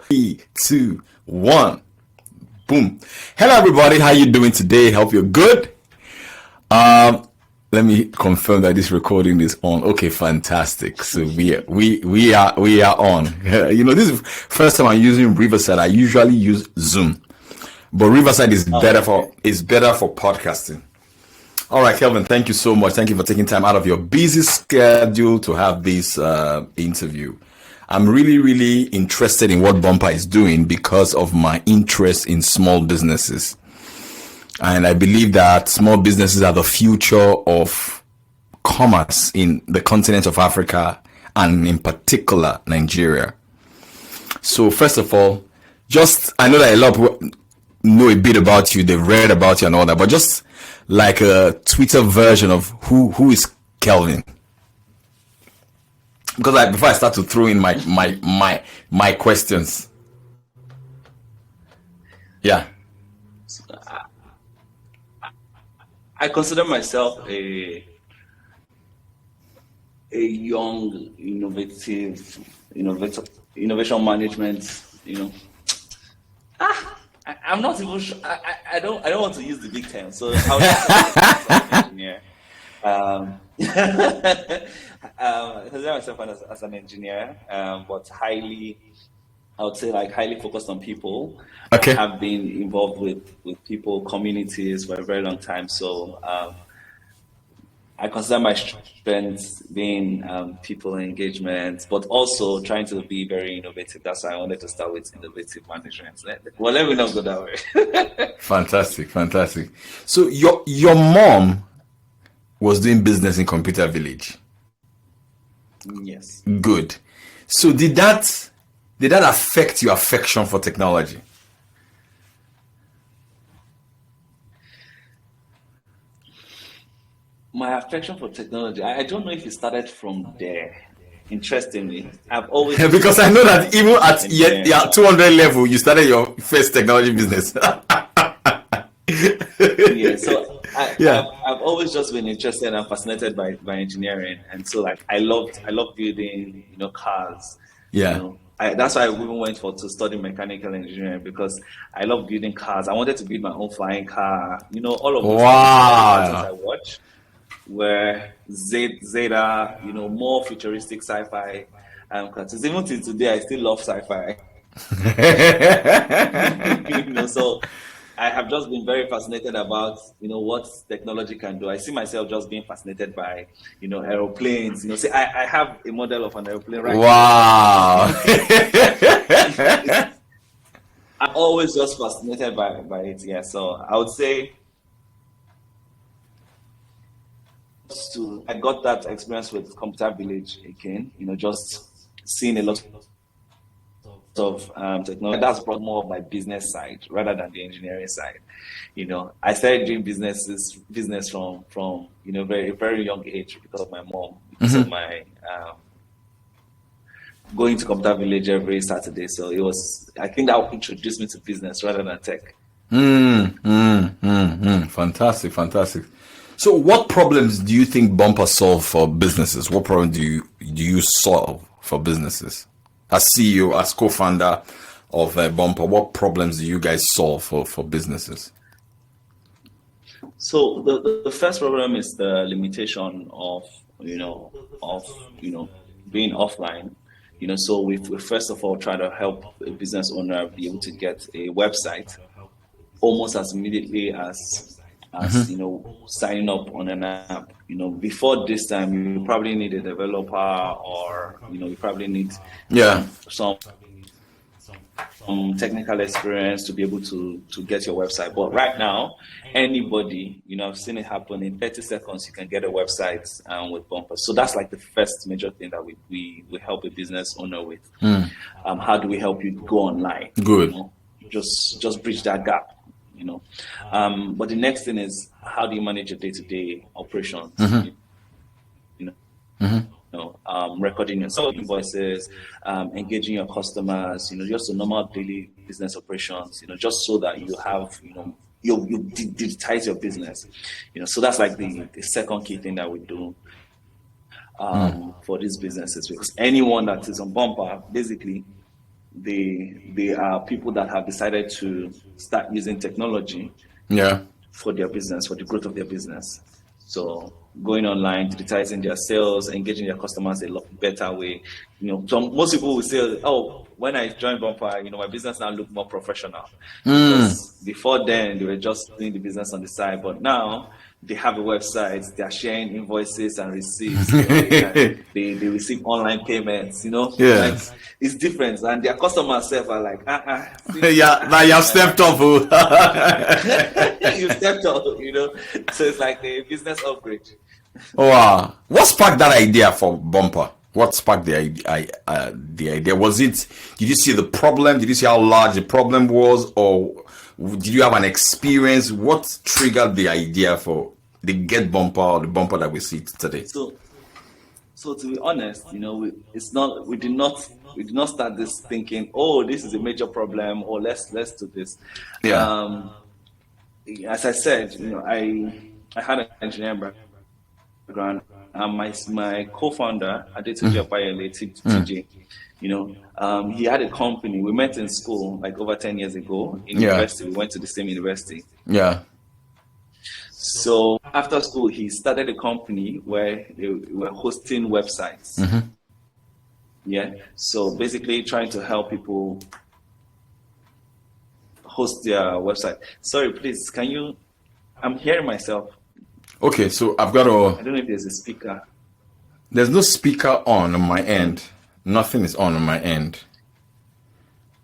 3, 2, 1. Boom. Hello everybody, how you doing today? Hope you're good. Let me confirm that this recording is on. Okay, fantastic. So we are on. This is first time I'm using Riverside. I usually use Zoom, but Riverside is better for podcasting. All right, Kelvin, thank you so much. Thank you for taking time out of your busy schedule to have this interview. I'm really, really interested in what BUMPA is doing because of my interest in small businesses. And I believe that small businesses are the future of commerce in the continent of Africa and in particular Nigeria. So first of all, I know that a lot of people know a bit about you, they've read about you and all that, but just like a Twitter version of who is Kelvin. Because before I start to throw in my questions. Yeah. I consider myself a young, innovation management. I'm not even sure. I don't want to use the big term. So I would engineer. I consider myself as an engineer, but highly focused on people. Okay. I have been involved with people, communities for a very long time. So I consider my strengths being people engagement, but also trying to be very innovative. That's why I wanted to start with innovative management. Well, let me not go that way. Fantastic. So your mom was doing business in Computer Village. Yes. Good. So did that affect your affection for technology? My affection for technology, I don't know if it started from there. Interestingly, I've always because I know that even at your 200 level, you started your first technology business. Yeah, so I've always just been interested and fascinated by engineering, and so I love building cars. Yeah. That's why I even went to study mechanical engineering, because I love building cars. I wanted to build my own flying car. All of those things I watch were Zeta, more futuristic sci-fi cartoons. Even till today, I still love sci-fi. So I have just been very fascinated about what technology can do. I see myself just being fascinated by aeroplanes. See, I have a model of an aeroplane right now. I'm always just fascinated by it. Yeah, so I would say I got that experience with Computer Village again. Just seeing a lot of technology. That's brought more of my business side rather than the engineering side. I started doing business from very, very young age because of my mom, because of my going to Computer Village every Saturday. So I think that introduced me to business rather than tech. Fantastic. So what problems do you think BUMPA solve for businesses? What problem do you solve for businesses? As CEO, as co-founder of BUMPA, what problems do you guys solve for businesses? So the first problem is the limitation of being offline. So we first of all try to help a business owner be able to get a website almost as immediately as signing up on an app. Before this time, you probably need a developer, or you probably need some technical experience to be able to get your website. But right now, anybody, I've seen it happen in 30 seconds. You can get a website with BUMPA. So that's like the first major thing that we help a business owner with. How do we help you go online? Good. Just bridge that gap. But the next thing is, how do you manage your day-to-day operations? Recording your invoices, engaging your customers, just a normal daily business operations, just so that you have, you digitize your business, so that's like the second key thing that we do for these businesses, because anyone that is on BUMPA, basically they are people that have decided to start using technology for their business, for the growth of their business. So going online, digitizing their sales, engaging their customers a lot better way. So most people will say, oh, when I joined BUMPA, my business now look more professional. Because before then, they were just doing the business on the side. But now they have a website, they are sharing invoices and receipts. They receive online payments, Yeah. It's different. And their customers are like, yeah, now you have stepped up. You stepped up, So it's like a business upgrade. Wow. What sparked that idea for BUMPA? What sparked the idea? Was it, did you see the problem? Did you see how large the problem was? Or did you have an experience? What triggered the idea for the Get BUMPA or the BUMPA that we see today? So to be honest, we did not start this thinking, oh, this is a major problem, or let's do this. Yeah. As I said, I had an engineering background. My co-founder, Adetunji Opayele, TJ, he had a company. We met in school like over 10 years ago in university. We went to the same university. Yeah. So after school, he started a company where they were hosting websites. Yeah. So basically trying to help people host their website. Sorry, please, I'm hearing myself. Okay, so I've got I don't know if there's a speaker. There's no speaker on my end. Nothing is on my end.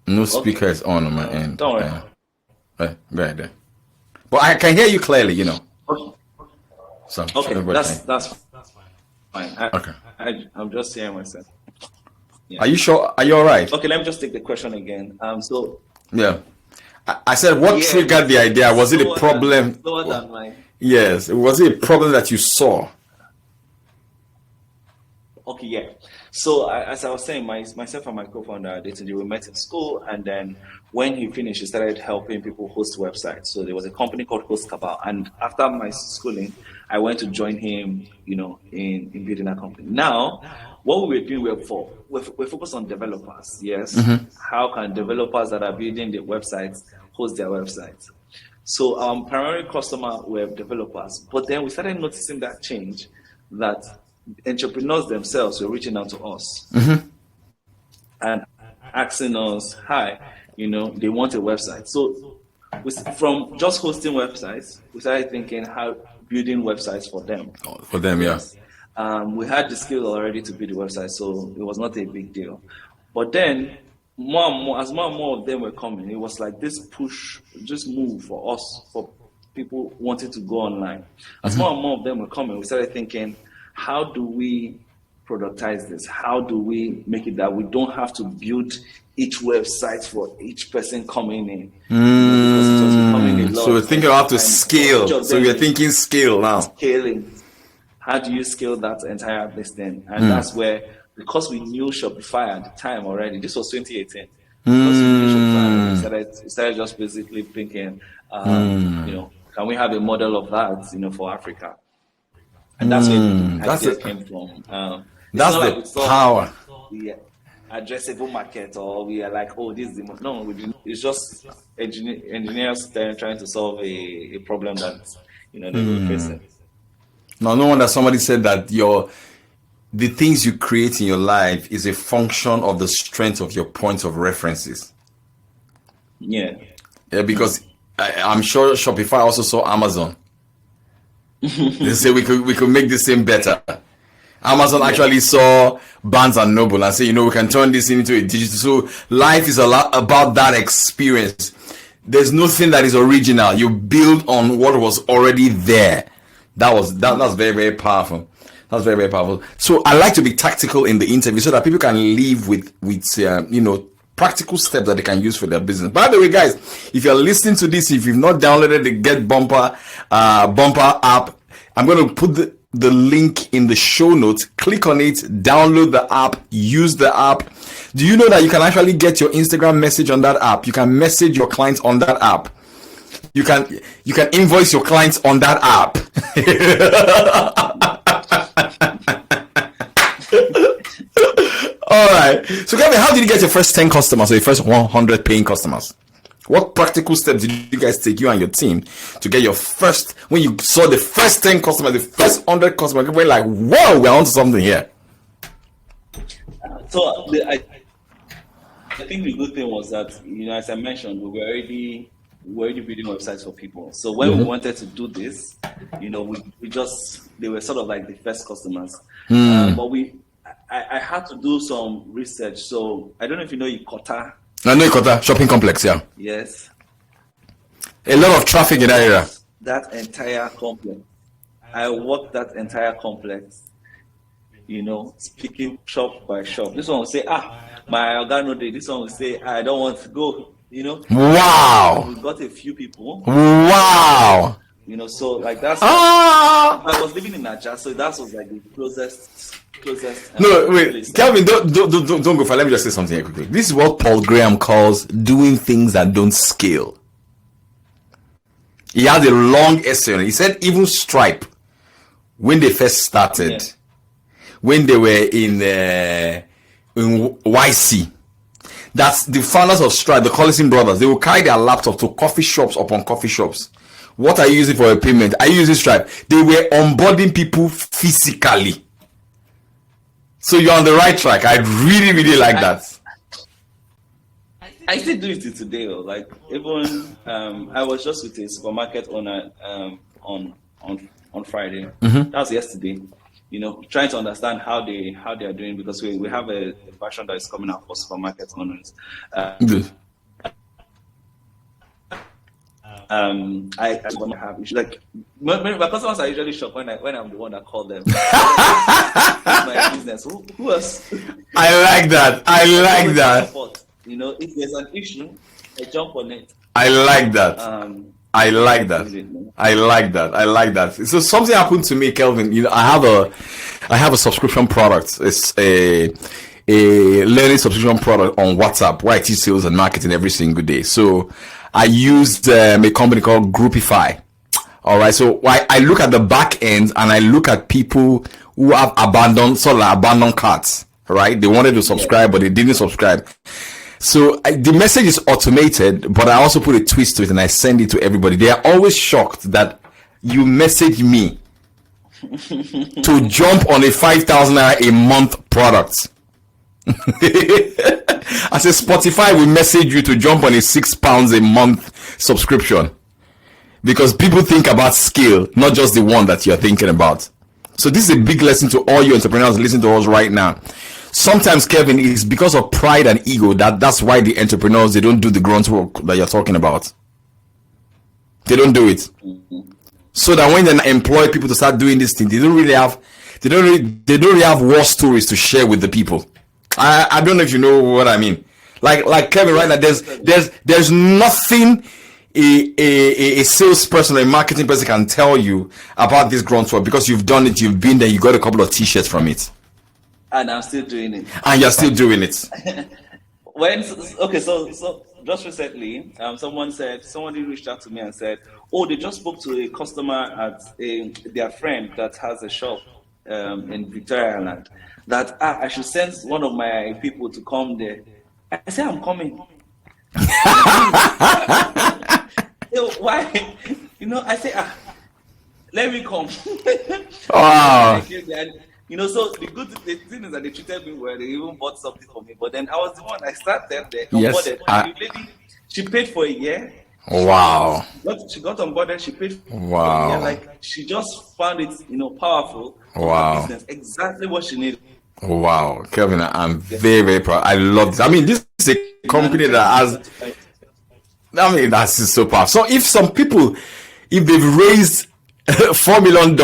No speaker is on my end. Don't worry. Right there. But I can hear you clearly, Okay. So okay, that's fine. Okay. I'm just hearing myself. Yeah. Are you sure? Are you all right? Okay, let me just take the question again. Yeah. I said, what triggered the idea? Was it a problem? Yes. Was it a problem that you saw? Okay, yeah. So as I was saying, myself and my co-founder, we met in school, and then when he finished, he started helping people host websites. So there was a company called Host Cabal, and after my schooling, I went to join him, in building that company. Now, what we were doing, we're focused on developers. Yes, How can developers that are building the websites host their websites? So our primary customer were developers, but then we started noticing that change, that entrepreneurs themselves were reaching out to us and asking us, hi, they want a website. So from just hosting websites, we started thinking how building websites for them. For them, yes. We had the skill already to build the website, so it was not a big deal. But then more and more of them were coming, it was like this push, just move for us, for people wanting to go online. As more and more of them were coming, we started thinking, how do we productize this? How do we make it that we don't have to build each website for each person coming in? Because it was becoming a lot. So we're thinking how to scale. So we're thinking scale now. Scaling. How do you scale that entire listing? And that's where, because we knew Shopify at the time already, this was 2018. Because we knew Shopify, we started just basically thinking, can we have a model of that, for Africa? And that's where the idea came from. That's the power. The addressable market, or we are like, oh, this is the no. It's just engineers trying to solve a problem that they were facing. Now, no wonder somebody said that the things you create in your life is a function of the strength of your points of references. Yeah. Yeah, because I'm sure Shopify also saw Amazon. They say we could make the same better. Amazon actually saw Barnes and Noble and say, we can turn this into a digital. So life is a lot about that experience. There's nothing that is original. You build on what was already there. That's very, very powerful. That's very, very powerful. So I like to be tactical in the interview so that people can leave with practical steps that they can use for their business. By the way, guys, if you're listening to this, if you've not downloaded the Get BUMPA app, I'm going to put the link in the show notes. Click on it, download the app, use the app. Do you know that you can actually get your Instagram message on that app? You can message your clients on that app. You can invoice your clients on that app. All right. So, Kevin, how did you get your first 10 customers or your first 100 paying customers? What practical steps did you guys take, you and your team, to get your first, when you saw the first 10 customers, the first 100 customers, you were like, whoa, we're onto something here? So I think the good thing was that, as I mentioned, we were already building websites for people. So when we wanted to do this, they were sort of like the first customers. But I had to do some research. So I don't know if you know Ikota. I know Ikota shopping complex, yeah. Yes. A lot of traffic in that area. That entire complex. I walked that entire complex, speaking shop by shop. This one will say, my organo day. This one will say, I don't want to go, Wow. We got a few people. Wow. So like that's I was living in Naija, so that was like the closest. No, wait, Kelvin, don't go for. Let me just say something here quickly. This is what Paul Graham calls doing things that don't scale. He had a long essay on it. He said even Stripe, when they first started, when they were in YC, that's the founders of Stripe, the Collison brothers. They will carry their laptop to coffee shops upon coffee shops. What are you using for a payment? Are you using Stripe? They were onboarding people physically. So you're on the right track. I really, really like that. I still do it today. Like even I was just with a supermarket owner on Friday. That was yesterday. Trying to understand how they are doing, because we have a version that is coming out for supermarket owners. Good. I have like my customers are usually shocked when I'm the one that called them. My business. Who else? I like that. If there's an issue, I jump on it. I like that. I like that. So something happened to me, Kelvin. I have a subscription product. It's a learning subscription product on WhatsApp where I teach sales and marketing every single day. So I used a company called Groupify. All right. So I look at the back end and I look at people who have abandoned carts. Right. They wanted to subscribe, but they didn't subscribe. So the message is automated, but I also put a twist to it and I send it to everybody. They are always shocked that you message me to jump on a 5,000 a month product. I say Spotify will message you to jump on a £6 a month subscription, because people think about scale, not just the one that you're thinking about. So this is a big lesson to all you entrepreneurs listening to us right now. Sometimes, Kevin, it's because of pride and ego that's why the entrepreneurs, they don't do the grunt work that you're talking about. They don't do it. So that when they employ people to start doing this thing, they don't really have war stories to share with the people. I don't know if you know what I mean. Like Kevin, right now, there's nothing a salesperson or a marketing person can tell you about this grunt work, because you've done it, you've been there, you got a couple of t-shirts from it. And I'm still doing it. And you're still doing it. So just recently, somebody reached out to me and said, they just spoke to a customer at their friend that has a shop in Victoria Island, that I should send one of my people to come there. I said, I'm coming. Why? I say, let me come. Wow. So the thing is that they treated me well. They even bought something for me. But then I was the one. I started there. Yes. The lady, she paid for a year. Wow. She got on board. She paid for wow. a year. Like she just found it, powerful. Wow. Business, exactly what she needed. Wow, Kevin, I'm very, very proud. I love this. I mean, this is a company that has. That's so powerful. So if some people, if they've raised $4 million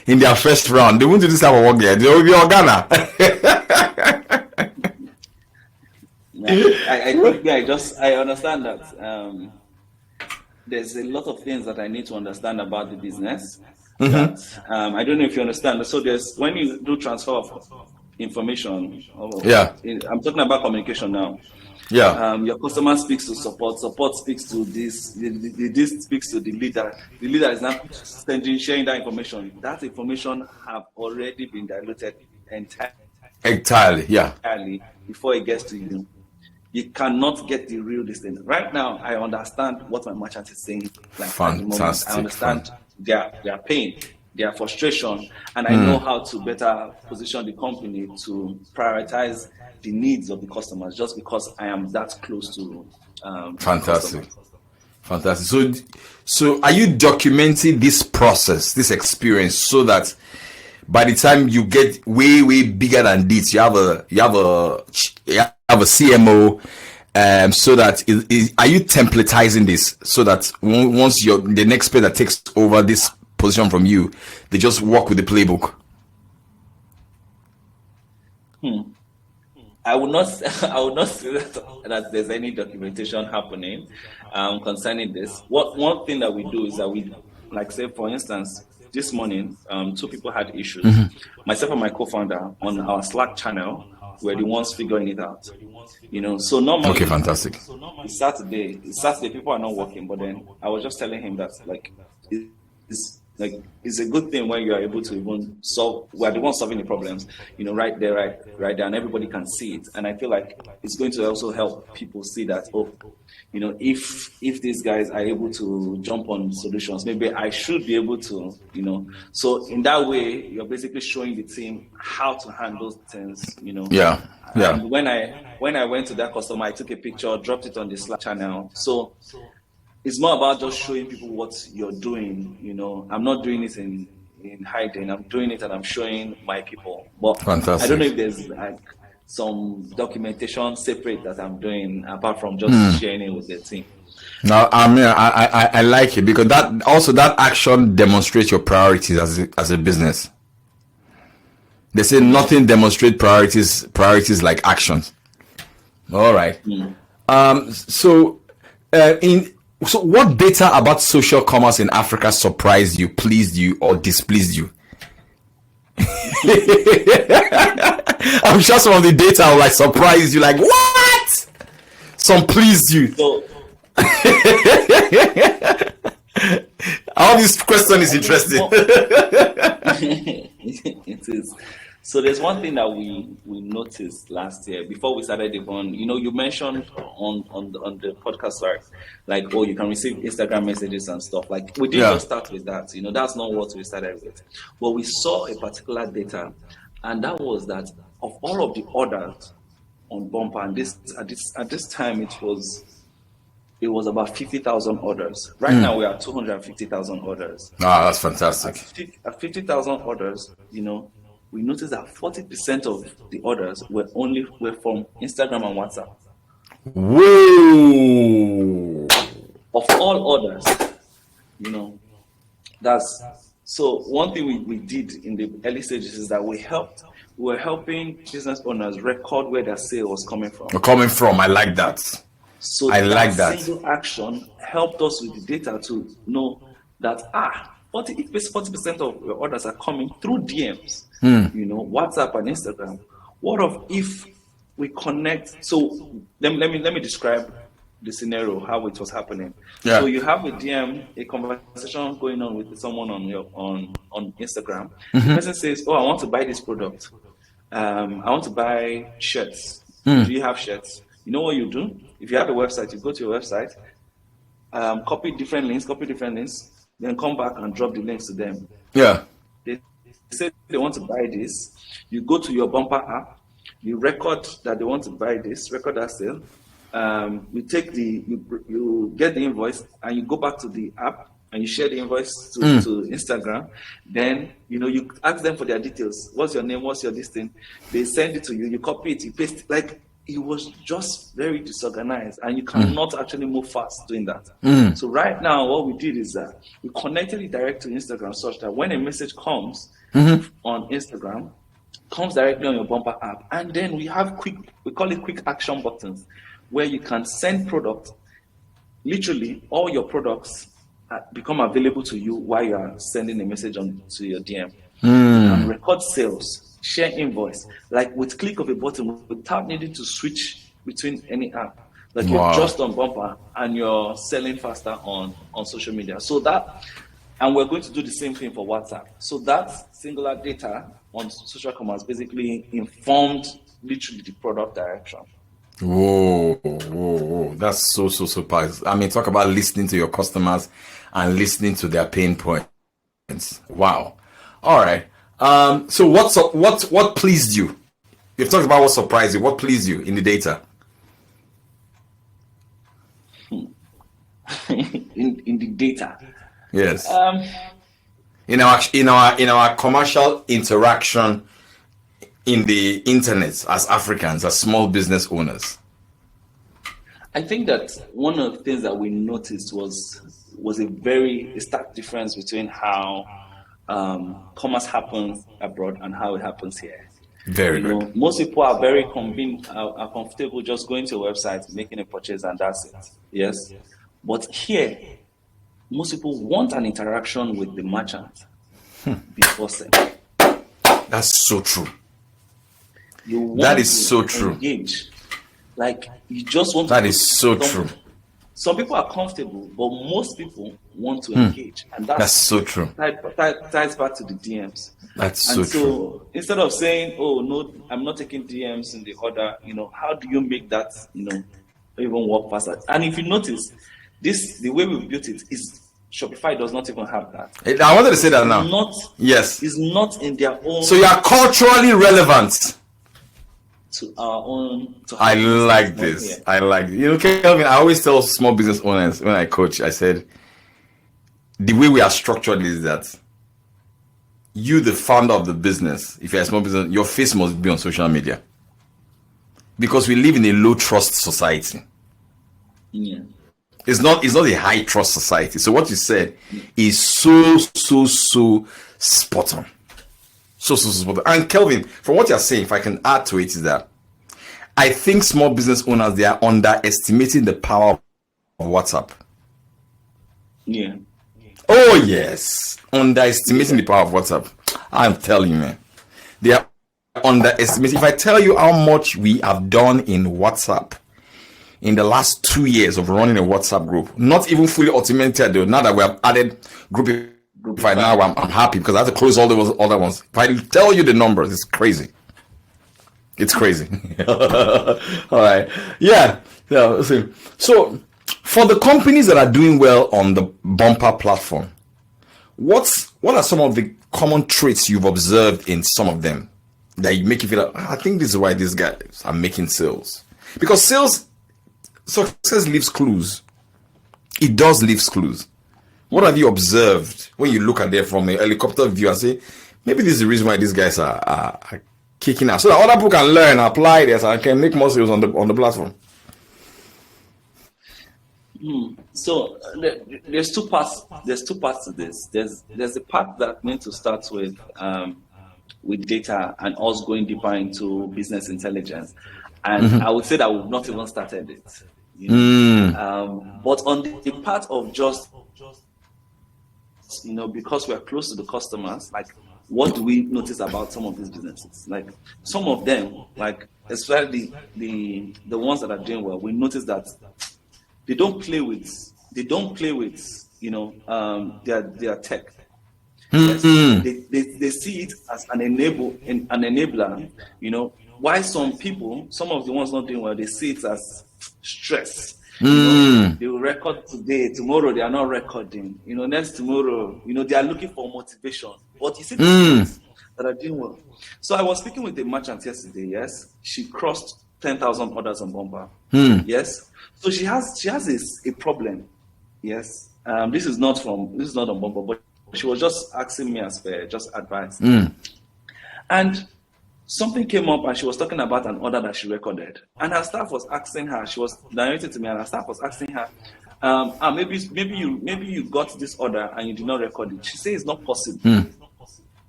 in their first round, they won't do this type of work there. They will be Ghana. I understand that there's a lot of things that I need to understand about the business. That, I don't know if you understand. So when you do transfer of information, I'm talking about communication now. Yeah. Your customer speaks to support speaks to this speaks to the leader. The leader is now sharing that information. That information have already been diluted entirely. Entirely, yeah. Before it gets to you. You cannot get the real thing. Right now, I understand what my merchant is saying. Like at the moment, I understand their pain, their frustration, and I know how to better position the company to prioritize the needs of the customers. Just because I am that close to fantastic, fantastic. So are you documenting this process, this experience, so that by the time you get way bigger than this, you have a CMO, so that are you templatizing this so that once the next player that takes over this position from you, they just work with the playbook? I would not say that there's any documentation happening concerning this. One thing that we do is that we, like, say for instance, this morning, 2 people had issues. Myself and my co-founder on our Slack channel were the ones figuring it out. So normally, okay, fantastic. It's Saturday, people are not working, but then I was just telling him that it's a good thing when you are able to even solve. We're the ones solving the problems, right there, and everybody can see it. And I feel like it's going to also help people see that, if these guys are able to jump on solutions, maybe I should be able to, So in that way, you're basically showing the team how to handle things, Yeah. And when I went to that customer, I took a picture, dropped it on the Slack channel. So it's more about just showing people what you're doing. I'm not doing it in hiding. I'm doing it and I'm showing my people. But fantastic. I don't know if there's some documentation separate that I'm doing apart from just sharing it with the team. No, I like it because that action demonstrates your priorities as a business. They say nothing demonstrates priorities like actions. All right. So what data about social commerce in Africa surprised you, pleased you, or displeased you? I'm sure some of the data will surprise you, like, what? Some pleased you. So, all this question is interesting. It is. So there's one thing that we noticed last year before we started even, you mentioned on the podcast, right? Like, you can receive Instagram messages and stuff. Like, we didn't just start with that. That's not what we started with. But we saw a particular data, and that was that of all of the orders on BUMPA, and at this time it was about 50,000 orders. Right now we are 250,000 orders. That's fantastic. At 50,000 orders, we noticed that 40% of the orders were from Instagram and WhatsApp. Whoa! Of all orders, that's so. One thing we did in the early stages is that we were helping business owners record where their sale was coming from. I like that. So I like that single action helped us with the data to know that if 40% of your orders are coming through DMs, WhatsApp and Instagram, if we connect? So let me describe the scenario, how it was happening. So you have a DM, a conversation going on with someone on Instagram. The person says, I want to buy this product. I want to buy shirts. Do you have shirts? You know what you do? If you have a website, you go to your website, copy different links, then come back and drop the links to them. Yeah. They say they want to buy this. You go to your BUMPA app, you record that they want to buy this, record that sale. You get the invoice and you go back to the app and you share the invoice to Instagram. Then, you ask them for their details. What's your name? What's your listing? They send it to you. You copy it, you paste it. Like, it was just very disorganized, and you cannot actually move fast doing that. So right now, what we did is that we connected it direct to Instagram, such that when a message comes on Instagram, comes directly on your BUMPA app, and then we call it quick action buttons, where you can send product. Literally, all your products become available to you while you are sending a message to your DM. And record sales. Share invoice, like with click of a button, without needing to switch between any app. Like you're just on BUMPA and you're selling faster on social media. So that And we're going to do the same thing for WhatsApp. So that singular data on social commerce basically informed literally the product direction. Whoa. That's so powerful. I mean, talk about listening to your customers and listening to their pain points. Wow. All right. So what pleased you? You've talked about what surprised you. What pleased you in the data? in the data. Yes. In our commercial interaction in the internet as Africans, as small business owners. I think that one of the things that we noticed was a very stark difference between how commerce happens abroad and how it happens here. Very good. Most people are very are comfortable just going to a website, making a purchase, and that's it. Yes. But here, most people want an interaction with the merchant before selling. That's so true. That is so true. Engage. Like, you just want that is so true. Some people are comfortable, but most people want to engage. And that's so true. Ties back to the DMs. That's so true. Instead of saying, oh, no, I'm not taking DMs in the order, how do you make that, even work faster? And if you notice, the way we built it is Shopify does not even have that. I wanted to say that now. Yes. It's not in their own. So you are culturally relevant to our own. I like this. Here. I like it. Kelvin, I always tell small business owners when I coach, I said, the way we are structured is that you, the founder of the business, if you're a small business, your face must be on social media. Because we live in a low trust society. Yeah. It's not a high trust society. So what you said is so spot on. So spot on. And Kelvin, from what you're saying, if I can add to it, is that I think small business owners, they are underestimating the power of WhatsApp. Yeah. Oh yes. Underestimating the power of WhatsApp. I'm telling you, man. They are underestimating. If I tell you how much we have done in WhatsApp in the last 2 years of running a WhatsApp group, not even fully automated though. Now that we have added group right now, I'm happy because I have to close all those other ones. If I tell you the numbers, it's crazy. It's crazy. All right. Yeah. So for the companies that are doing well on the BUMPA platform, what are some of the common traits you've observed in some of them that make you feel like, I think this is why these guys are making sales? Because success leaves clues. It does leave clues. What have you observed when you look at them from a helicopter view and say, maybe this is the reason why these guys are kicking out, so that other people can learn, apply this, and can make more sales on the platform? So there's two parts. There's two parts to this. There's the part that meant to start with data and us going deeper into business intelligence, and I would say that we've not even started it. But on the part of just because we're close to the customers, like, what do we notice about some of these businesses? Like, some of them, like especially the ones that are doing well, we notice that they don't play with their tech. Yes. They see it as an enabler. Why some of the ones not doing well, they see it as stress. They will record today, tomorrow they are not recording. Next tomorrow, they are looking for motivation. But you see the things that are doing well. So I was speaking with a merchant yesterday. Yes, she crossed 10,000 orders on BUMPA. Yes, so she has a problem. Yes, this is not on BUMPA, but she was just asking me as per just advice. And something came up and she was talking about an order that she recorded. And her staff was asking her, she was narrating to me, and her staff was asking her, maybe you got this order and you did not record it. She said it's not possible.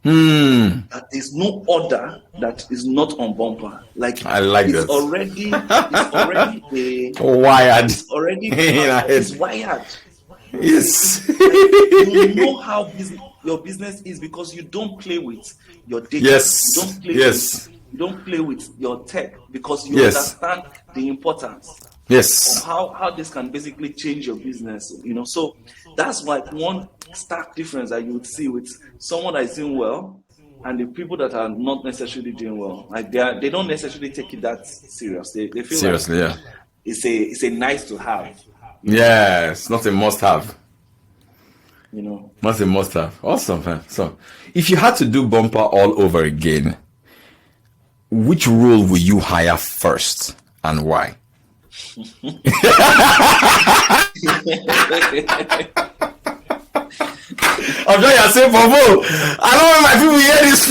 That there's no order that is not on BUMPA. Like, I like it's that. Wired. It's wired. Yes. You know how your business is because you don't play with your data. Yes. You don't play with your tech because you understand the importance. Yes. Of how this can basically change your business. So that's like one stark difference that you would see with someone that is doing well and the people that are not necessarily doing well. Like they don't necessarily take it that serious. They feel Seriously, like it's a nice to have. Yeah, it's not a must have. Not a must have. Awesome, man. So, if you had to do BUMPA all over again, which role will you hire first and why? I'm sure you're saying, Bobo, I don't want my people hear this.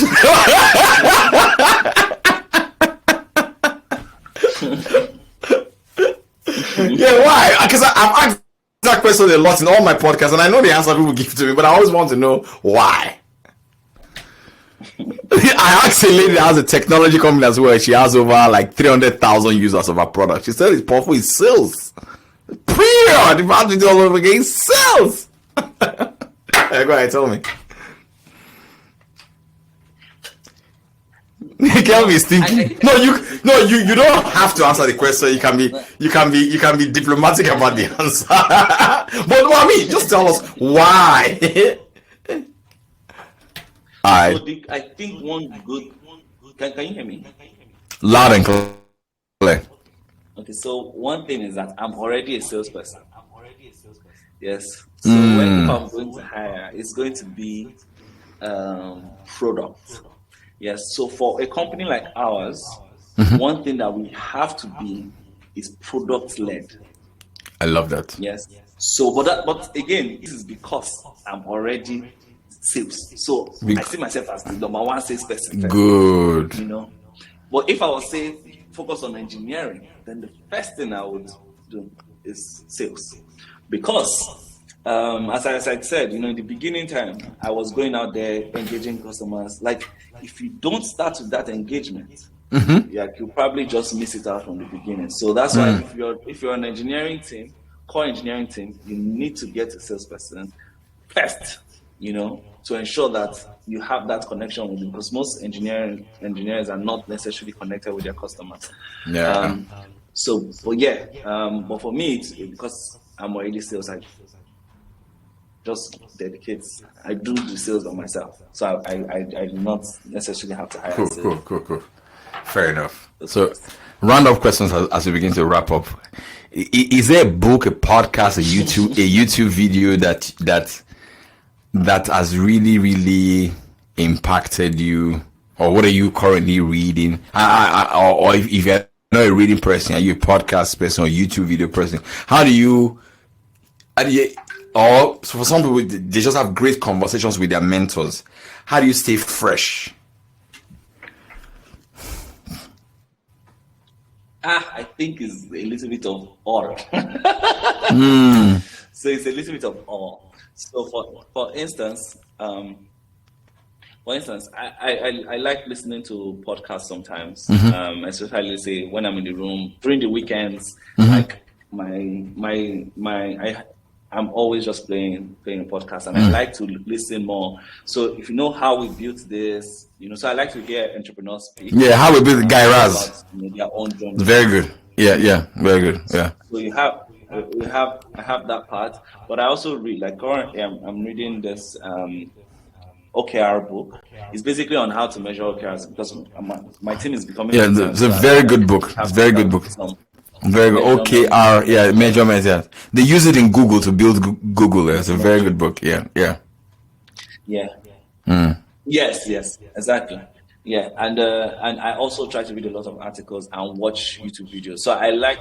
Yeah, why? Because I've asked that question a lot in all my podcasts, and I know the answer people give to me, but I always want to know why. I asked a lady that has a technology company as well. She has over like 300,000 users of her product. She said it's powerful, it's sales. Period. If I have to do all over again, sales. Go ahead, tell me. You can't be stinky. No, you don't have to answer the question. You can be diplomatic about the answer. But I mean, just tell us why. I think one good. Can you hear me? Loud and clear. Okay, so one thing is that I'm already a salesperson. Yes. So when I'm going to hire, it's going to be product. Yes. So for a company like ours, one thing that we have to be is product led. I love that. Yes. So, but again, this is because I'm already sales. So I see myself as the number one salesperson. Good. But if I was focus on engineering, then the first thing I would do is sales, because as I said, in the beginning time, I was going out there engaging customers. Like, if you don't start with that engagement, you'll probably just miss it out from the beginning. So that's why if you're an engineering team, core engineering team, you need to get a salesperson first, to ensure that you have that connection with them, because most engineers are not necessarily connected with their customers. Yeah. But for me, it's because I'm already sales. I just dedicate. I do the sales by myself, so I do not necessarily have to hire. Cool. Fair enough. So, round of questions as we begin to wrap up. Is there a book, a podcast, a YouTube video that has really, really impacted you, or what are you currently reading? Or if you're not a reading person, are you a podcast person or YouTube video person? Or for some people, they just have great conversations with their mentors. How do you stay fresh? I think it's a little bit of all. So it's a little bit of all. So for instance, I like listening to podcasts sometimes, especially say when I'm in the room during the weekends. Like I'm always just playing a podcast, and I like to listen more. So if you know how we built this, so I like to hear entrepreneurs speak. Yeah, how we built Guy Raz. Their own journey. Very good. Yeah, very good. Yeah. So I have that part, but I also read, like currently I'm reading this OKR book. It's basically on how to measure OKRs, because my team is becoming. Yeah, it's a very good book. It's a very good book. Very good. OKR, yeah, measurements. Yeah, they use it in Google to build Google. It's a very good book. Yeah. Yes, exactly. Yeah, and I also try to read a lot of articles and watch YouTube videos. So I like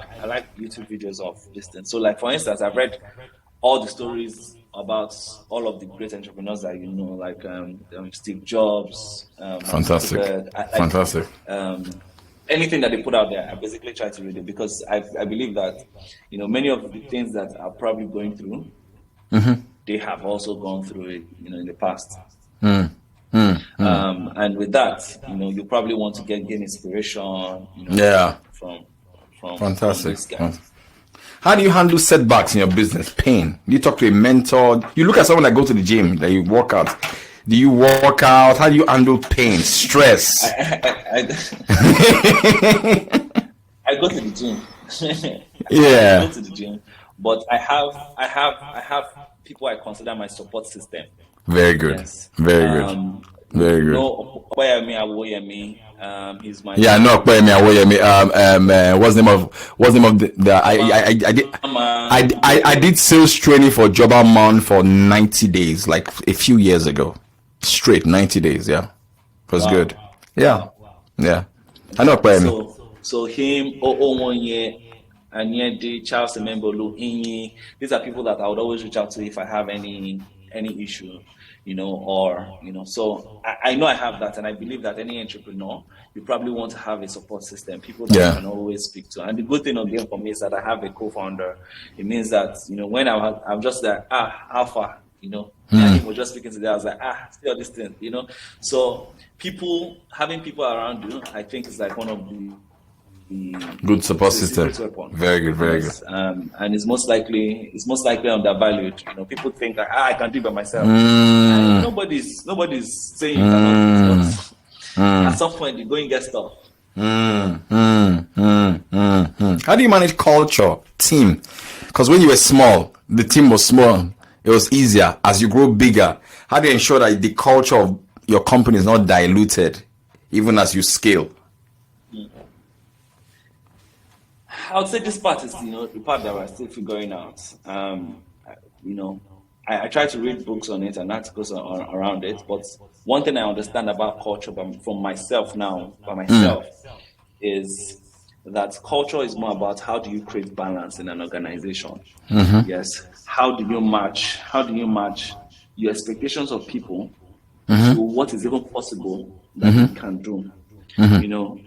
YouTube videos of this thing. So like, for instance, I've read all the stories about all of the great entrepreneurs that like Steve Jobs. Fantastic. Anything that they put out there, I basically try to read it, because I believe that many of the things that are probably going through, they have also gone through it in the past. And with that, you probably want to gain inspiration. From fantastic. How do you handle setbacks in your business? Pain. Do you talk to a mentor? You look at someone that go to the gym, that you work out. Do you work out? How do you handle pain, stress? I go to the gym. Yeah. I go to the gym, but I have people I consider my support system. Very good. Yes. Very good. Very good. No, Awoyemi, he's my no, what's the name of I did sales training for Jobberman for 90 days, like a few years ago. Straight 90 days, yeah. It was good. Yeah. Yeah. I know Kwemi. So him, Oonye, and Yedi, Charles Emembolu, Inyi, these are people that I would always reach out to if I have any issue, so I know I have that, and I believe that any entrepreneur, you probably want to have a support system, people that you can always speak to. And the good thing again for me is that I have a co-founder. It means that, when I'm just like, Alpha, and he was just speaking today, I was like, still this thing, So having people around you, I think is like one of the good support system. Very good, very good. And it's most likely undervalued. People think that I can do it by myself. And nobody's saying you cannot do it. At some point, you go and get stuff. How do you manage culture, team? Because when you were small, the team was small. It was easier. As you grow bigger, how do you ensure that the culture of your company is not diluted, even as you scale? I would say this part is, the part that we're still figuring out. I try to read books on it and articles around it, but one thing I understand about culture from myself now, is that culture is more about how do you create balance in an organization. Yes. How do you match your expectations of people to what is even possible that you can do?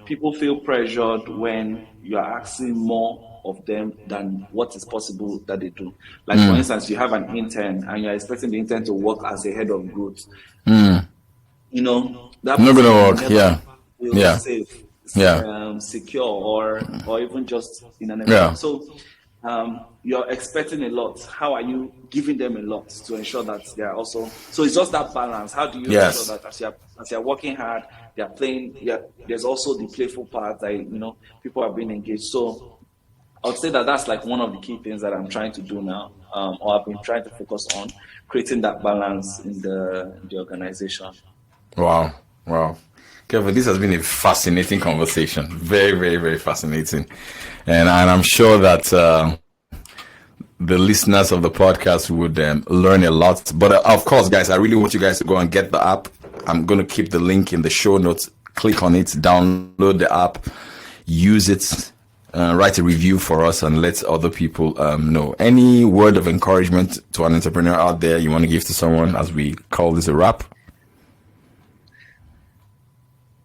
People feel pressured when you are asking more of them than what is possible that they do. Like for instance, you have an intern and you're expecting the intern to work as a head of growth. That not gonna work. Yeah. Safe, yeah. Secure, or even just in an environment. So you're expecting a lot. How are you giving them a lot to ensure that they are also? So it's just that balance. How do you ensure that as you're working hard, they're playing? There's also the playful part that people are being engaged. So I would say that that's like one of the key things that I'm trying to do now, or I've been trying to focus on, creating that balance in the organization. Wow. Kevin, this has been a fascinating conversation. Very, very, very fascinating. And I'm sure that the listeners of the podcast would learn a lot. But of course, guys, I really want you guys to go and get the app. I'm going to keep the link in the show notes. Click on it, download the app, use it, write a review for us, and let other people know. Any word of encouragement to an entrepreneur out there you want to give to someone as we call this a wrap?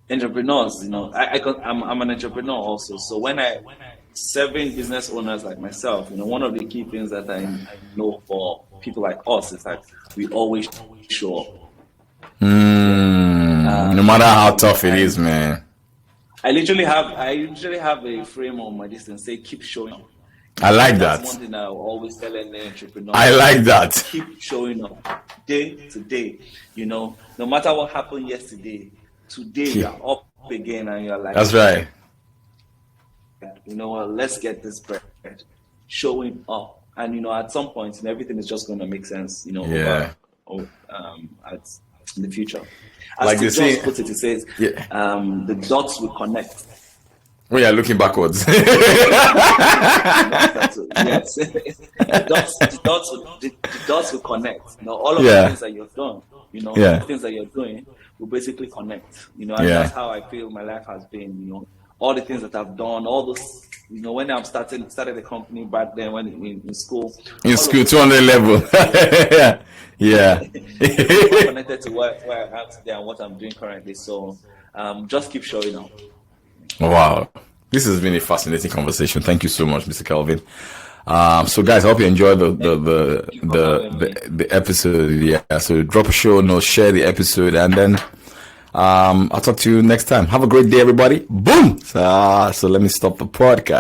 Entrepreneurs, I'm an entrepreneur also. So when serving business owners like myself, one of the key things that I know for people like us is that we always show up. No matter how tough it is, man. I usually have a frame on my distance say keep showing up. I like that. That's one thing I always tell any entrepreneur. I like that. Keep showing up day to day. No matter what happened yesterday, today you're up again and you're like, that's right. Let's get this bread. Showing up. And at some point everything is just going to make sense, in the future. As like the Steve Jobs puts it says, the dots will connect. We are looking backwards. Yes. the dots will connect. All of the things that you've done, the things that you're doing will basically connect. And that's how I feel my life has been. All the things that I've done, all those, when I started the company back then, when in school. In school, 200 level. Yeah. Connected to where I am today and what I'm doing currently. So just keep showing up. Wow. This has been a fascinating conversation. Thank you so much, Mr. Kelvin. So guys, I hope you enjoyed the episode. Yeah. So drop a show note, share the episode, and then I'll talk to you next time. Have a great day, everybody. Boom. So let me stop the podcast.